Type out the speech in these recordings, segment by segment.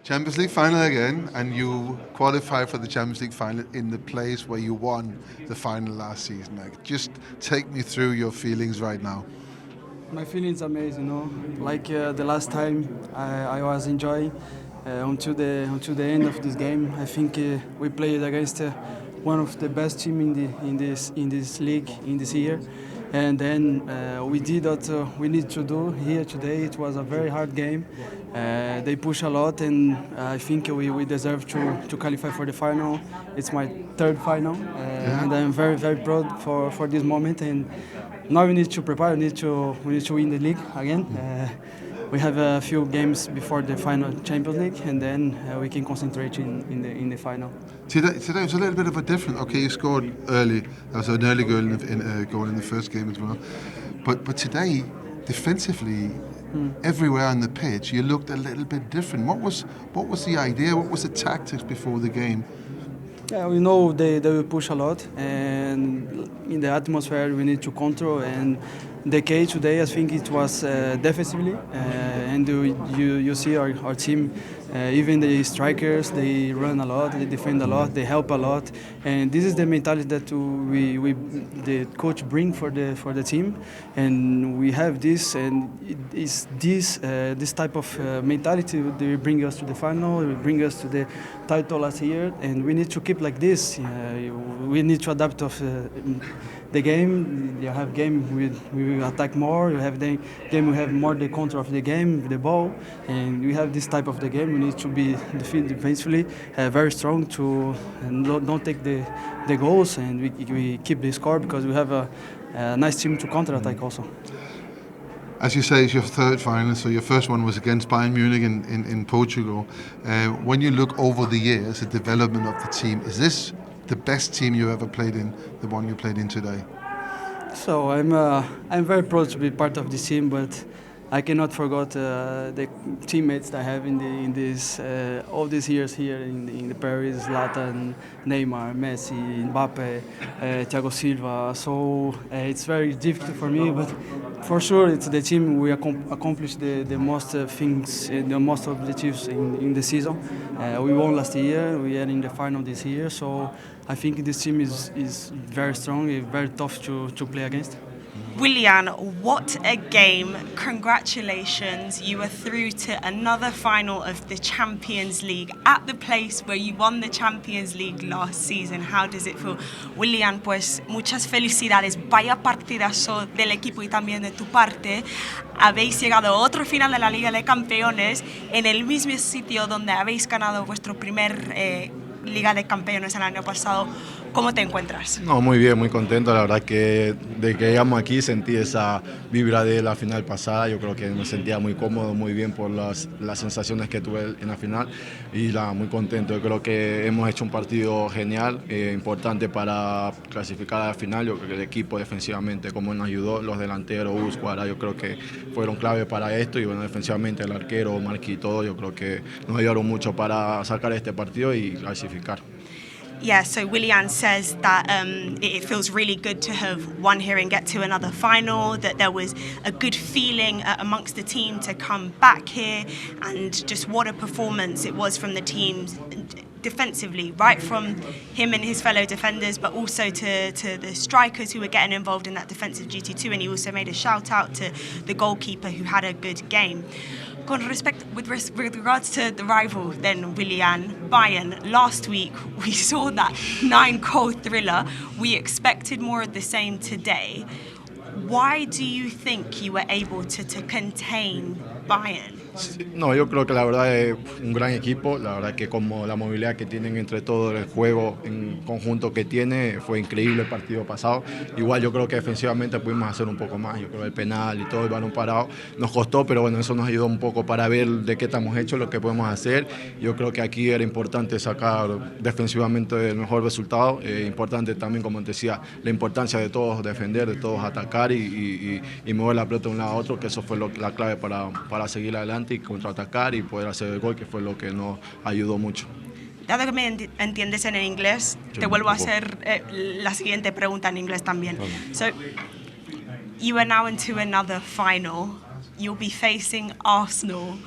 Champions League final again, and you qualify for the Champions League final in the place where you won the final last season. Like, just take me through your feelings right now. My feelings amazing, Like the last time I was enjoying until the end of this game. I think we played against one of the best team in this league in this year, and then we did what we need to do here today. It was a very hard game. They push a lot, and I think we deserve to qualify for the final. It's my third final, and I'm very proud for this moment. And now we need to prepare. We need to win the league again. We have a few games before the final Champions League, and then we can concentrate in the final. Today was a little bit of a different. Okay, you scored early. That was an early goal in the first game as well. But today, defensively, everywhere on the pitch, you looked a little bit different. What was the idea? What was the tactics before the game? Yeah, we know they will push a lot, and in the atmosphere we need to control. And the case today, I think it was defensively, and you see our team, even the strikers, they run a lot, they defend a lot, they help a lot, and this is the mentality that the coach bring for the team, and we have this, and it's this type of mentality they bring us to the final, will bring us to the title last year, and we need to keep like this. We need to adapt of the game. You have game we will attack more. You have the game we have more the control of the game with the ball, and we have this type of the game. We need to be defensively very strong to don't take the goals, and we keep the score because we have a nice team to counter attack also. As you say, it's your third final, so your first one was against Bayern Munich in Portugal. When you look over the years, the development of the team, is this the best team you ever played in, the one you played in today? So I'm very proud to be part of this team, but I cannot forget the teammates that I have in this all these years here in the Paris: Zlatan, Neymar, Messi, Mbappe, Thiago Silva. So it's very difficult for me, but for sure it's the team we accomplished the most things, the most objectives in the season. We won last year. We are in the final this year. So I think this team is very strong, very tough to play against. Willian, what a game. Congratulations. You are through to another final of the Champions League at the place where you won the Champions League last season. How does it feel? Willian, pues muchas felicidades. Vaya partidazo del equipo y también de tu parte. Habéis llegado a otro final de la Liga de Campeones en el mismo sitio donde habéis ganado vuestro primer Liga de Campeones el año pasado. ¿Cómo te encuentras? No, muy bien, muy contento. La verdad que desde que llegamos aquí sentí esa vibra de la final pasada. Yo creo que me sentía muy cómodo, muy bien por las sensaciones que tuve en la final y muy contento. Yo creo que hemos hecho un partido genial, importante para clasificar a la final. Yo creo que el equipo defensivamente, como nos ayudó, los delanteros, Usquara, yo creo que fueron clave para esto. Y bueno, defensivamente el arquero, Marquinhos y todo, yo creo que nos ayudaron mucho para sacar este partido y clasificar. Yeah, so Willian says that it feels really good to have won here and get to another final, that there was a good feeling amongst the team to come back here, and just what a performance it was from the teams defensively, right from him and his fellow defenders, but also to the strikers who were getting involved in that defensive duty too, and he also made a shout out to the goalkeeper who had a good game. With regards to the rival then, Willian, Bayern, last week we saw that 9-goal thriller. We expected more of the same today. Why do you think you were able to contain Bayern? No, yo creo que la verdad es un gran equipo, la verdad que como la movilidad que tienen entre todo el juego en conjunto que tiene, fue increíble el partido pasado. Igual yo creo que defensivamente pudimos hacer un poco más, yo creo que el penal y todo el balón parado nos costó, pero bueno, eso nos ayudó un poco para ver de qué estamos hechos, lo que podemos hacer. Yo creo que aquí era importante sacar defensivamente el mejor resultado, importante también, como te decía, la importancia de todos defender, de todos atacar y mover la pelota de un lado a otro, que eso fue la clave para seguir adelante y contraatacar y poder hacer el gol, que fue lo que nos ayudó mucho. Dado que me entiendes en el inglés, te vuelvo a hacer la siguiente pregunta en inglés también. So, you are now into another final. You'll be facing Arsenal.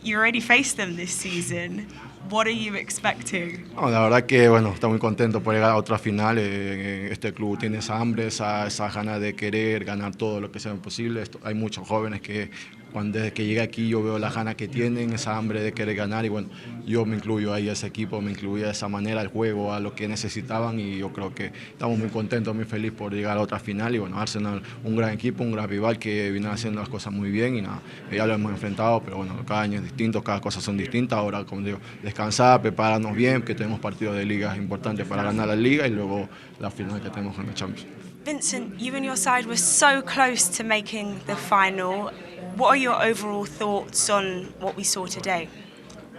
you already faced them this season. What are you expecting? No, la verdad que bueno, está muy contento por llegar a otra final. Este club tiene esa hambre, esa ganas de querer ganar todo lo que sea posible. Hay muchos jóvenes que desde que llegué aquí yo veo las ganas que tienen, esa hambre de querer ganar y bueno, yo me incluyo ahí a ese equipo, me incluí de esa manera al juego, a lo que necesitaban y yo creo que estamos muy contentos, muy felices por llegar a otra final y bueno, Arsenal, un gran equipo, un gran rival que viene haciendo las cosas muy bien y nada, ya lo hemos enfrentado, pero bueno, cada año es distinto, cada cosa son distintas, ahora como digo, descansar, prepararnos bien, que tenemos partidos de liga importantes para ganar la liga y luego la final que tenemos en la Champions. Vincent, you and your side were so close to making the final. What are your overall thoughts on what we saw today?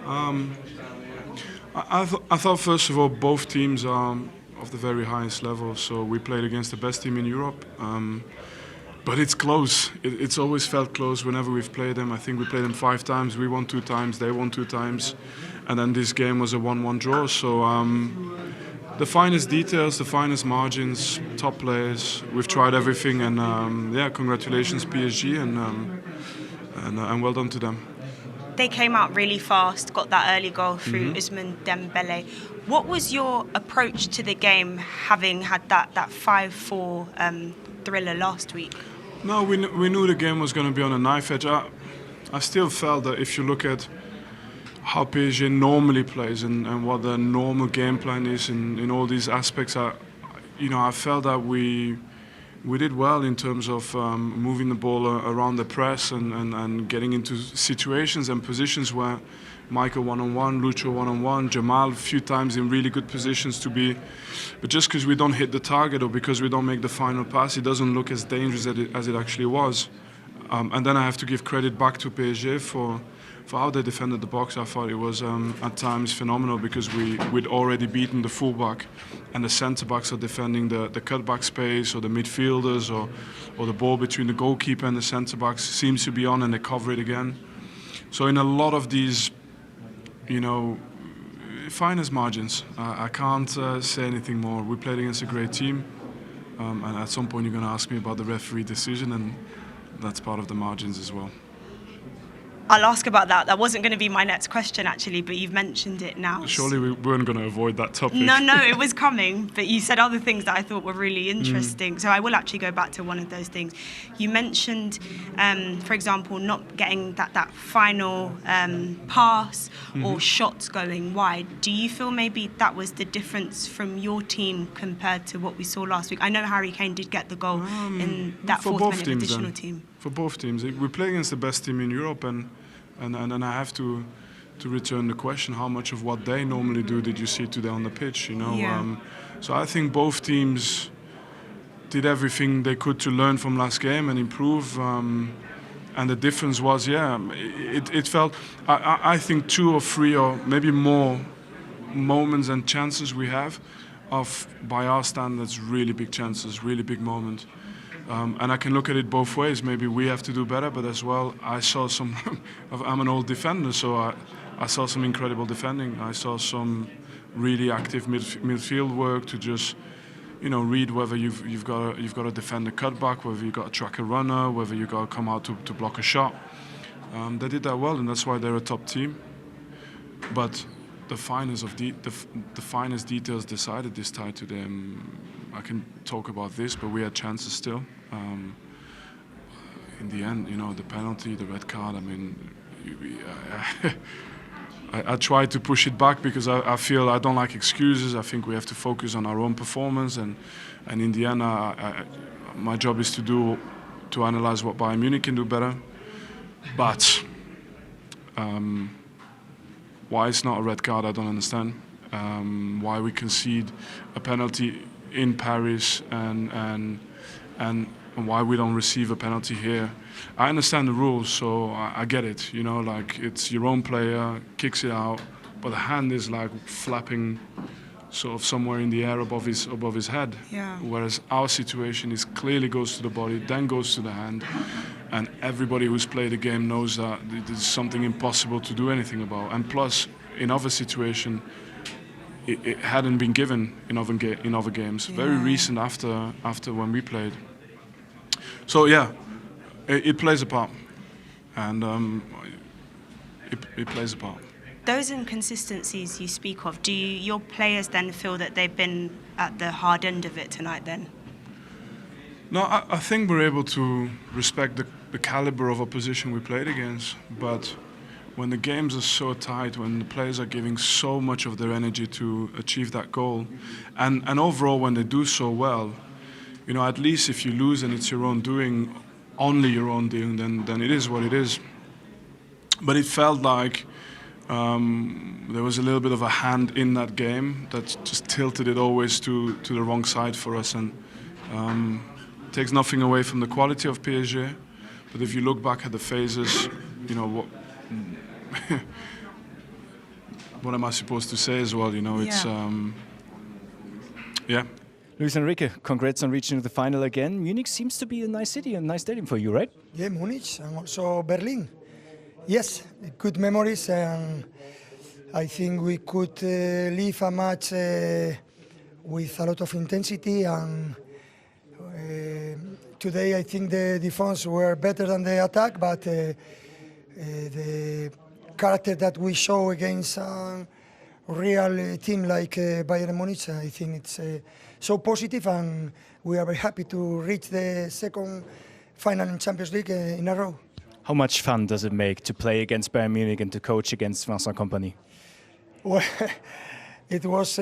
I thought first of all both teams are of the very highest level. So we played against the best team in Europe, but it's close. It's always felt close whenever we've played them. I think we played them 5 times. We won 2 times. They won 2 times, and then this game was a 1-1 draw. So the finest details, the finest margins, top players. We've tried everything, and yeah, congratulations PSG, and well done to them. They came out really fast, got that early goal through Ousmane Dembele. What was your approach to the game, having had that 5-4 thriller last week? No, we knew the game was going to be on a knife edge. I still felt that if you look at how PSG normally plays and what the normal game plan is in all these aspects, I felt that we did well in terms of moving the ball around the press and getting into situations and positions where Michael one-on-one, Lucho one-on-one, Jamal a few times in really good positions to be. But just because we don't hit the target or because we don't make the final pass, it doesn't look as dangerous as it actually was. And then I have to give credit back to PSG for how they defended the box. I thought it was at times phenomenal because we'd already beaten the fullback and the centre-backs are defending the cutback space or the midfielders or the ball between the goalkeeper and the centre-backs seems to be on and they cover it again. So in a lot of these, finest margins, I can't say anything more. We played against a great team, and at some point you're going to ask me about the referee decision, and that's part of the margins as well. I'll ask about that. That wasn't going to be my next question, actually, but you've mentioned it now. Surely we weren't going to avoid that topic. No, it was coming, but you said other things that I thought were really interesting. So I will actually go back to one of those things. You mentioned, for example, not getting that final pass or shots going wide. Do you feel maybe that was the difference from your team compared to what we saw last week? I know Harry Kane did get the goal in that 4th minute additional team. For both teams. We play against the best team in Europe, and I have to return the question: how much of what they normally do did you see today on the pitch? Yeah. So I think both teams did everything they could to learn from last game and improve. And the difference was, it felt. I think 2 or 3 or maybe more moments and chances we have, of by our standards, really big chances, really big moments. And I can look at it both ways. Maybe we have to do better, but as well, I saw some. I'm an old defender, so I saw some incredible defending. I saw some really active midfield work to just, read whether you've got to defend a cutback, whether you've got to track a runner, whether you got to come out to block a shot. They did that well, and that's why they're a top team. But the finest details decided this tie today. I can talk about this, but we had chances still. In the end, the penalty, the red card. I mean, I try to push it back because I feel I don't like excuses. I think we have to focus on our own performance, and in the end, my job is to analyze what Bayern Munich can do better. But why it's not a red card, I don't understand. Why we concede a penalty in Paris and why we don't receive a penalty here. I understand the rules, so I get it. Like it's your own player, kicks it out, but the hand is like flapping sort of somewhere in the air above his head. Yeah. Whereas our situation is clearly goes to the body, then goes to the hand, and everybody who's played the game knows that there's something impossible to do anything about. And plus, in other situations, it hadn't been given in other games. Yeah. Very recent after when we played. So yeah, it plays a part, and it plays a part. Those inconsistencies you speak of, do your players then feel that they've been at the hard end of it tonight then? No, I think we're able to respect the caliber of opposition we played against, but when the games are so tight, when the players are giving so much of their energy to achieve that goal, and overall when they do so well, you know, at least if you lose and it's your own doing, only your own doing, then it is what it is. But it felt like there was a little bit of a hand in that game that just tilted it always to the wrong side for us, and takes nothing away from the quality of PSG. But if you look back at the phases, you know, what am I supposed to say as well? You know, it's yeah. Luis Enrique, congrats on reaching the final again. Munich seems to be a nice city, a nice stadium for you, right? Yeah, Munich and also Berlin. Yes, good memories, and I think we could leave a match with a lot of intensity, and today I think the defense were better than the attack, but the character that we show against a real team like Bayern Munich, I think it's so positive, and we are very happy to reach the second final in Champions League in a row. How much fun does it make to play against Bayern Munich and to coach against Vincent Kompany? Well, it was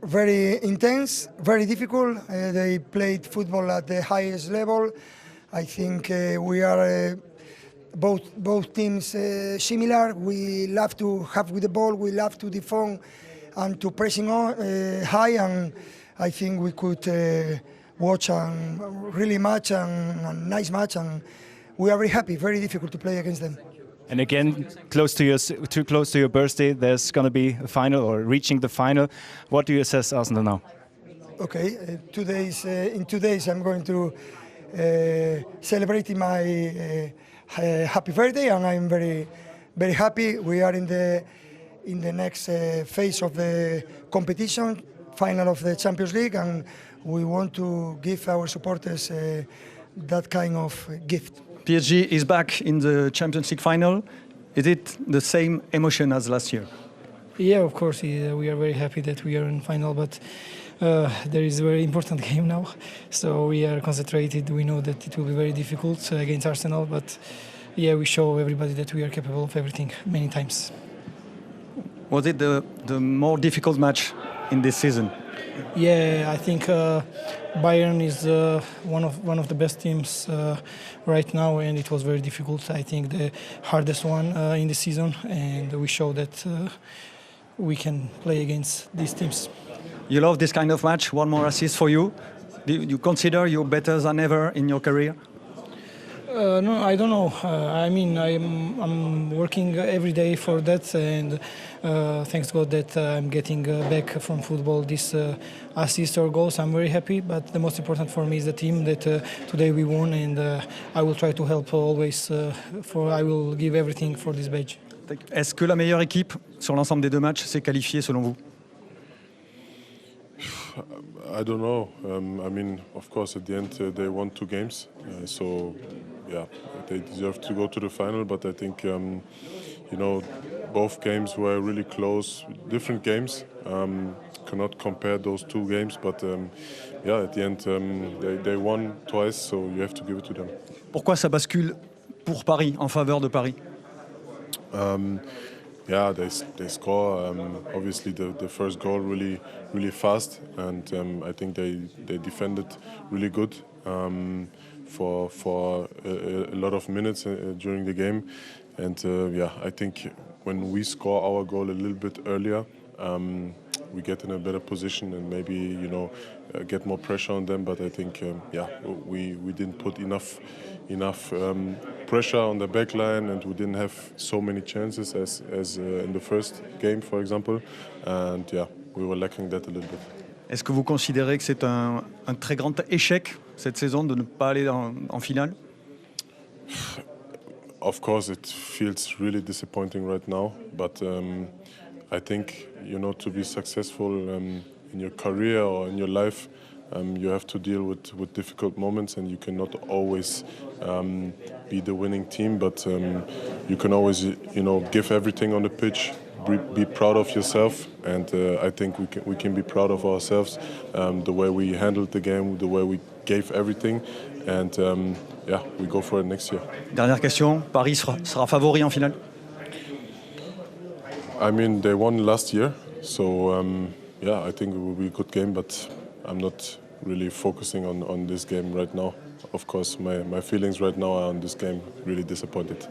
very intense, very difficult. They played football at the highest level. I think we are both teams similar. We love to have with the ball, we love to defend and to pressing on high, and I think we could watch a really match and a nice match, and we are very happy. Very difficult to play against them. And again, too close to your birthday, there's going to be a final or reaching the final. What do you assess Arsenal now? Okay, in 2 days I'm going to celebrate my happy birthday, and I'm very, very happy. We are in the next phase of the competition, final of the Champions League, and we want to give our supporters that kind of gift. PSG is back in the Champions League final. Is it the same emotion as last year? Yeah, of course. We are very happy that we are in final, but there is a very important game now. So we are concentrated. We know that it will be very difficult against Arsenal, but yeah, we show everybody that we are capable of everything many times. Was it the more difficult match in this season? Yeah, I think Bayern is one of the best teams right now, and it was very difficult. I think the hardest one in the season, and we show that we can play against these teams. You love this kind of match. One more assist for you. Do you consider you're better than ever in your career? No, I don't know. I mean, I'm working every day for that, and thanks God that I'm getting back from football this assist or goals. I'm very happy, but the most important for me is the team that today we won, and I will try to help always. I will give everything for this badge. Est-ce que la meilleure équipe sur l'ensemble des deux matchs s'est qualifiée selon vous? I don't know. I mean, of course, at the end they won 2 games, so yeah, they deserve to go to the final. But I think you know, both games were really close, different games. Cannot compare those 2 games, but yeah, at the end they won twice, so you have to give it to them. Pourquoi ça bascule pour Paris, en faveur de Paris? Yeah, they score obviously the first goal really fast, and I think they defended really good for a lot of minutes during the game, and yeah, I think when we score our goal a little bit earlier, we get in a better position and maybe, you know, get more pressure on them. But I think yeah, we didn't put enough pressure on the back line, and we didn't have so many chances as in the first game, for example, and yeah, we were lacking that a little bit. Est-ce que vous considérez que c'est un très grand échec cette saison de ne pas aller en finale? Of course, it feels really disappointing right now, but I think, you know, to be successful in your career or in your life, You have to deal with difficult moments, and you cannot always be the winning team, but you can always, give everything on the pitch. Be proud of yourself, and I think we can be proud of ourselves. The way we handled the game, the way we gave everything, and we go for it next year. Dernière question, Paris sera favori en finale? I mean, they won last year, so I think it will be a good game, but I'm not really focusing on this game right now. Of course, my feelings right now are on this game, really disappointed.